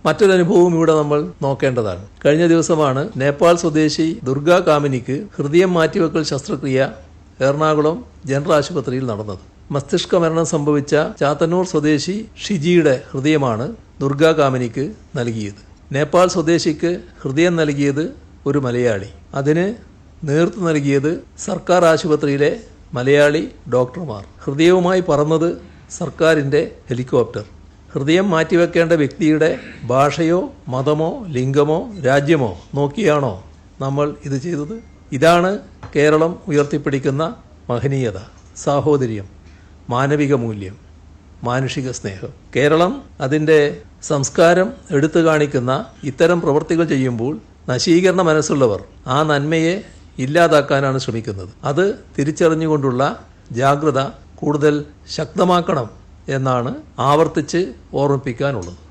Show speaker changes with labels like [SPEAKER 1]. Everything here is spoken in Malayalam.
[SPEAKER 1] മറ്റൊരു അനുഭവവും ഇവിടെ നമ്മൾ നോക്കേണ്ടതാണ്. കഴിഞ്ഞ ദിവസമാണ് നേപ്പാൾ സ്വദേശി ദുർഗാ കാമിനിക്ക് ഹൃദയം മാറ്റിവെക്കൽ ശസ്ത്രക്രിയ എറണാകുളം ജനറൽ ആശുപത്രിയിൽ നടന്നത്. മസ്തിഷ്ക മരണം സംഭവിച്ച ചാത്തന്നൂർ സ്വദേശി ഷിജിയുടെ ഹൃദയമാണ് ദുർഗാ കാമിനിക്ക് നൽകിയത്. നേപ്പാൾ സ്വദേശിക്ക് ഹൃദയം നൽകിയത് ഒരു മലയാളി. അതിന് നേതൃത്വം നൽകിയത് സർക്കാർ ആശുപത്രിയിലെ മലയാളി ഡോക്ടർമാർ. ഹൃദയവുമായി പറന്നത് സർക്കാരിൻ്റെ ഹെലികോപ്റ്റർ. ഹൃദയം മാറ്റിവെക്കേണ്ട വ്യക്തിയുടെ ഭാഷയോ മതമോ ലിംഗമോ രാജ്യമോ നോക്കിയാണോ നമ്മൾ ഇത് ചെയ്തത്? ഇതാണ് കേരളം ഉയർത്തിപ്പിടിക്കുന്ന മഹനീയത, സാഹോദര്യം, മാനവിക മൂല്യം, മാനുഷിക സ്നേഹം. കേരളം അതിൻ്റെ സംസ്കാരം എടുത്തു കാണിക്കുന്ന ഇത്തരം പ്രവൃത്തികൾ ചെയ്യുമ്പോൾ നശീകരണ മനസ്സുള്ളവർ ആ നന്മയെ ഇല്ലാതാക്കാനാണ് ശ്രമിക്കുന്നത്. അത് തിരിച്ചറിഞ്ഞുകൊണ്ടുള്ള ജാഗ്രത കൂടുതൽ ശക്തമാക്കണം എന്നാണ് ആവർത്തിച്ച് ഓർമ്മിപ്പിക്കാനുള്ളത്.